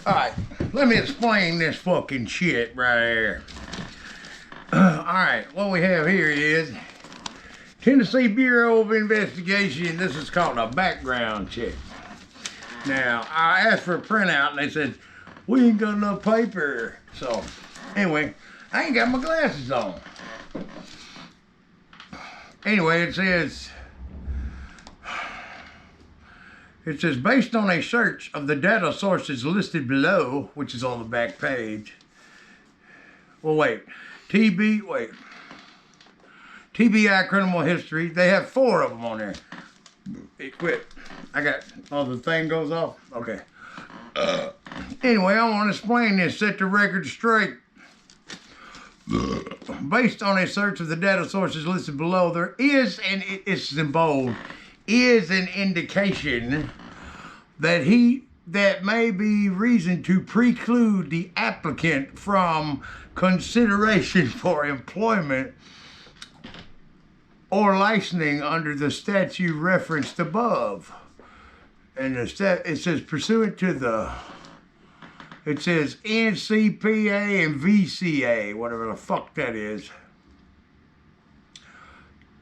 Alright, let me explain this fucking shit right here. Alright, what we have here is Tennessee Bureau of Investigation. This is called a background check. Now, I asked for a printout and they said, we ain't got enough paper. So, anyway, I ain't got my glasses on. Anyway, it says, based on a search of the data sources listed below, which is on the back page. Well, wait. TBI criminal history. They have 4 of them on there. It quit. I got, oh, the thing goes off? Okay. Anyway, I want to explain this, set the record straight. Based on a search of the data sources listed below, there is, and it's in bold, is an indication that may be reason to preclude the applicant from consideration for employment or licensing under the statute referenced above. And it says pursuant to the, it says NCPA and VCA, whatever the fuck that is.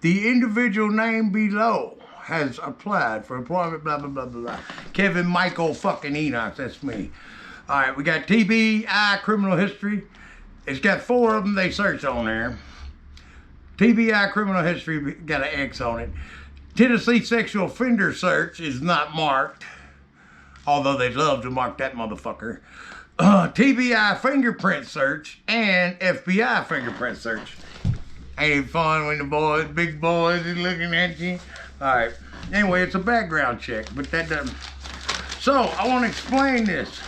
The individual name below has applied for employment, blah, blah, blah, blah, blah. Kevin Michael fucking Enoch, that's me. All right, we got TBI criminal history. It's got 4 of them they searched on there. TBI criminal history got an X on it. Tennessee sexual offender search is not marked, although they'd love to mark that motherfucker. TBI fingerprint search and FBI fingerprint search. Ain't it fun when the big boys is looking at you? All right. Anyway, it's a background check, but that doesn't. So I want to explain this.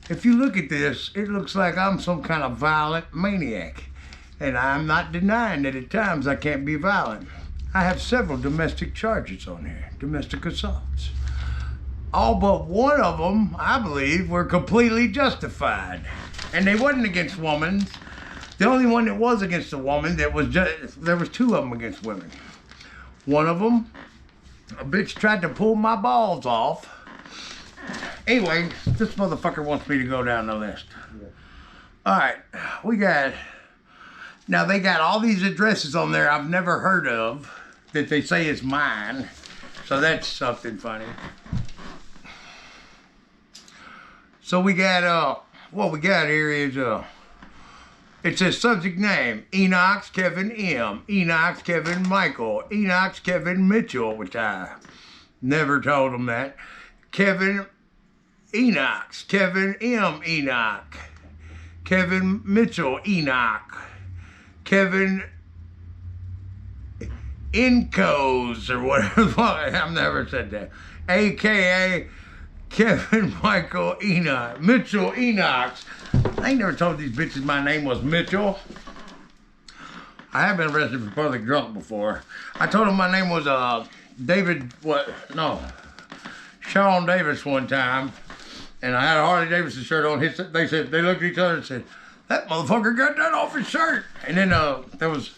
If you look at this, it looks like I'm some kind of violent maniac. And I'm not denying that at times I can't be violent. I have several domestic charges on here, domestic assaults. All but one of them, I believe, were completely justified. And they wasn't against women. The only one that was against a woman, there was 2 of them against women. One of them, a bitch tried to pull my balls off. Anyway, this motherfucker wants me to go down the list. Yeah. All right, we got, now they got all these addresses on there I've never heard of that they say is mine. So that's something funny. So we got, what we got here is, it says subject name, Enoch Kevin M, Enoch Kevin Michael, Enoch Kevin Mitchell, which I never told him that. Kevin Enoch, Kevin M Enoch, Kevin Mitchell Enoch, Kevin Incos or whatever. I've never said that. AKA Kevin Michael Enoch, Mitchell Enoch. I ain't never told these bitches my name was Mitchell. I have been arrested for public drunk before. I told them my name was Sean Davis one time, and I had a Harley Davidson shirt on. They said, they looked at each other and said, that motherfucker got that off his shirt. And then there was,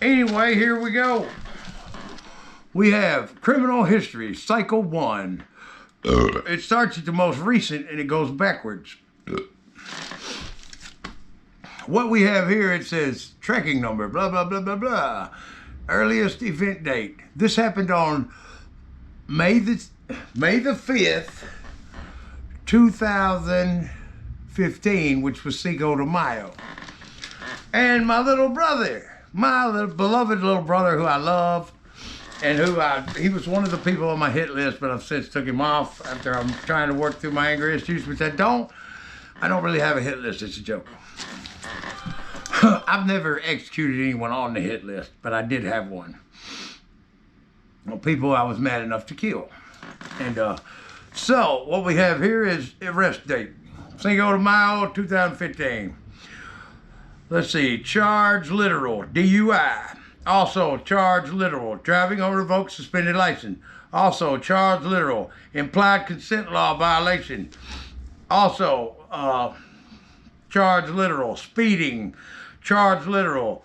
anyway, here we go. We have criminal history, cycle 1. It starts at the most recent and it goes backwards. What we have here, it says tracking number, blah, blah, blah, blah, blah. Earliest event date. This happened on May the 5th, 2015, which was Cinco de Mayo. And my little brother, beloved little brother who I love, and he was one of the people on my hit list, but I've since took him off after I'm trying to work through my anger issues, which I don't really have a hit list, it's a joke. I've never executed anyone on the hit list, but I did have one. Well, people I was mad enough to kill. And so what we have here is arrest date. Cinco de Mayo, 2015. Let's see, charge literal, DUI. Also, charge literal, driving on revoked suspended license. Also, charge literal, implied consent law violation. Also, charge literal, speeding. Charge literal,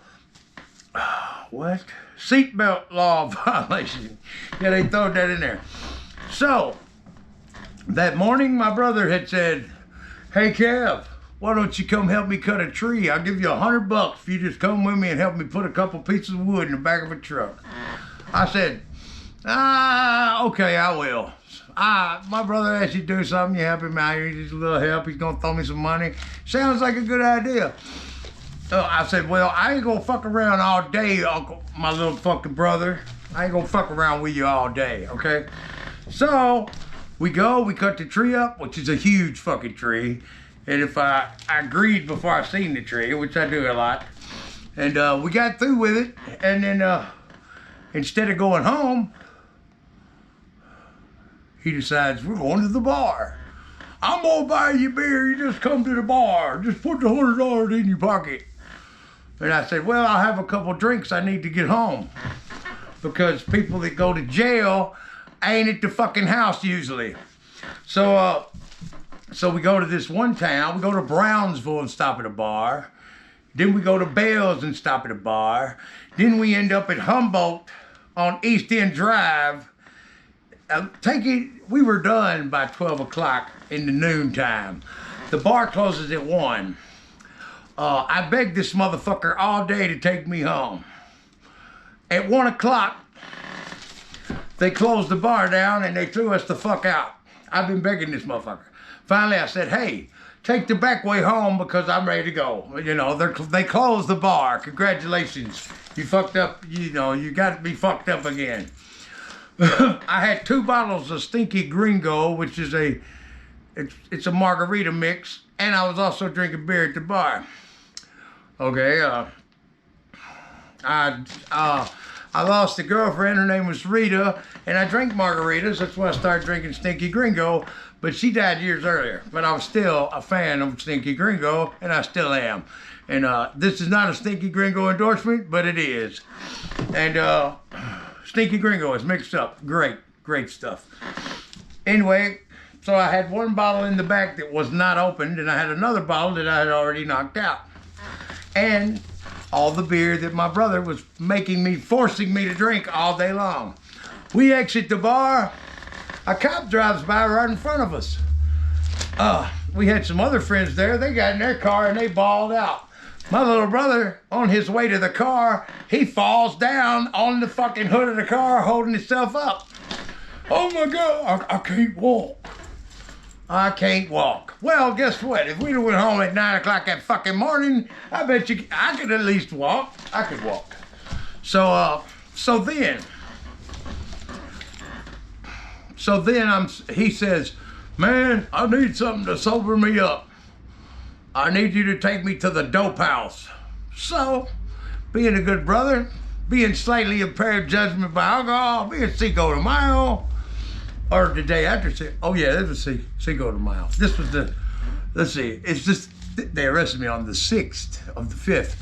what? Seatbelt law violation. Yeah, they throw that in there. So, That morning, my brother had said, "Hey, Kev, why don't you come help me cut a tree? I'll give you $100 if you just come with me and help me put a couple pieces of wood in the back of a truck." I said, okay, I will. My brother asked you to do something, you help him out, you need a little help, he's gonna throw me some money. Sounds like a good idea. So I said, well, I ain't gonna fuck around all day, Uncle, my little fucking brother. I ain't gonna fuck around with you all day, okay? So, we cut the tree up, which is a huge fucking tree. And if I agreed before I seen the tree, which I do a lot. And we got through with it, and then instead of going home, he decides, we're going to the bar. I'm gonna buy you beer, you just come to the bar. Just put the $100 in your pocket. And I said, well, I'll have a couple drinks, I need to get home. Because people that go to jail ain't at the fucking house usually. So we go to this one town, we go to Brownsville and stop at a bar. Then we go to Bells and stop at a bar. Then we end up at Humboldt on East End Drive. We were done by 12 o'clock in the noontime. The bar closes at 1. I begged this motherfucker all day to take me home. At 1 o'clock, they closed the bar down and they threw us the fuck out. I've been begging this motherfucker. Finally, I said, hey, take the back way home because I'm ready to go. You know, they closed the bar. Congratulations. You fucked up, you know, you got to be fucked up again. I had 2 bottles of Stinky Gringo, which is it's a margarita mix, and I was also drinking beer at the bar. Okay, I lost a girlfriend, her name was Rita, and I drank margaritas, that's why I started drinking Stinky Gringo, but she died years earlier. But I was still a fan of Stinky Gringo, and I still am. And this is not a Stinky Gringo endorsement, but it is. And Stinky Gringo is mixed up. Great stuff. Anyway, so I had 1 bottle in the back that was not opened, and I had another bottle that I had already knocked out. And all the beer that my brother was forcing me to drink all day long. We exit the bar, a cop drives by right in front of us. We had some other friends there, they got in their car and they bawled out. My little brother, on his way to the car, he falls down on the fucking hood of the car holding himself up. Oh my God, I can't walk. I can't walk. Well, guess what? If we'd have went home at 9 o'clock that fucking morning, I bet you I could at least walk. I could walk. So then he says, man, I need something to sober me up. I need you to take me to the dope house. So, being a good brother, being slightly impaired judgment by alcohol, being Cinco de Mayo, or the day after, oh yeah, this was Cinco de Mayo. This was the, let's see, it's just, they arrested me on the 6th of the 5th.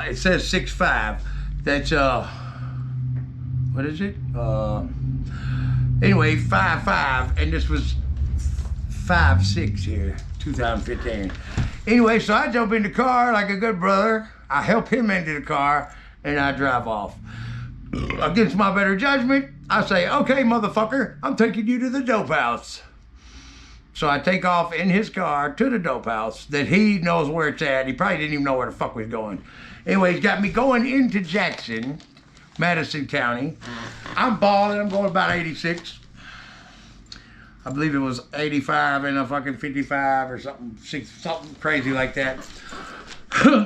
It says 6/5. That's, what is it? Anyway, 5/5, and this was 5/6 here, 2015. Anyway, so I jump in the car like a good brother. I help him into the car, and I drive off. Against my better judgment, I say, okay, motherfucker, I'm taking you to the dope house. So I take off in his car to the dope house that he knows where it's at. He probably didn't even know where the fuck we're going. Anyway, he's got me going into Jackson, Madison County. I'm balling, I'm going about 86. I believe it was 85 and a fucking 55 or something crazy like that.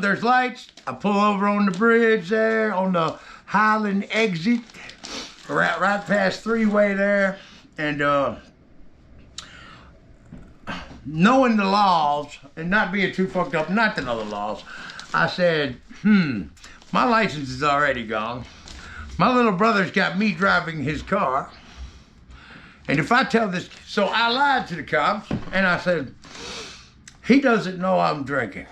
There's lights. I pull over on the bridge there, on the Highland exit, right past 3-way there, and knowing the laws and not being too fucked up not to know the laws, I said, my license is already gone. My little brother's got me driving his car. And if I tell this, so I lied to the cops and I said, he doesn't know I'm drinking.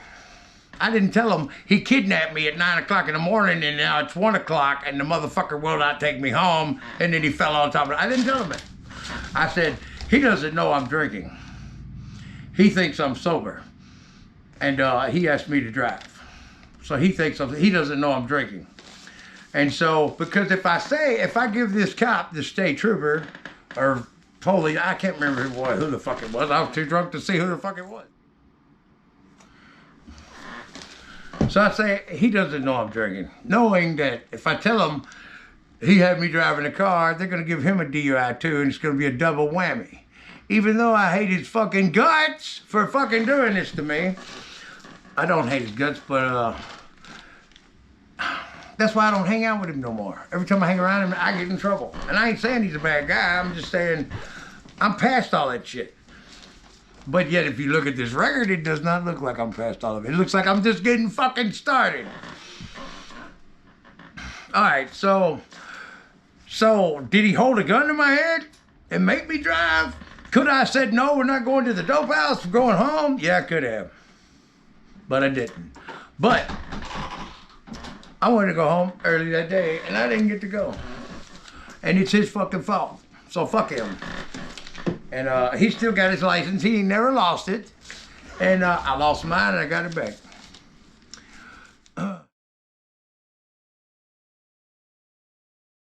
I didn't tell him he kidnapped me at 9 o'clock in the morning and now it's 1 o'clock and the motherfucker will not take me home and then he fell on top of it. I didn't tell him that. I said, he doesn't know I'm drinking. He thinks I'm sober. And he asked me to drive. So he doesn't know I'm drinking. And so, because if I give this cop, the state trooper, or police. I can't remember who the fuck it was. I was too drunk to see who the fuck it was. So I say, he doesn't know I'm drinking. Knowing that if I tell him he had me driving the car, they're going to give him a DUI too, and it's going to be a double whammy. Even though I hate his fucking guts for fucking doing this to me. I don't hate his guts, but that's why I don't hang out with him no more. Every time I hang around him, I get in trouble. And I ain't saying he's a bad guy. I'm just saying I'm past all that shit. But yet, if you look at this record, it does not look like I'm past all of it. It looks like I'm just getting fucking started. All right, so did he hold a gun to my head and make me drive? Could I have said, no, we're not going to the dope house, we're going home? Yeah, I could have. But I didn't. But I wanted to go home early that day, and I didn't get to go. And it's his fucking fault. So fuck him. And he still got his license. He never lost it. And I lost mine and I got it back.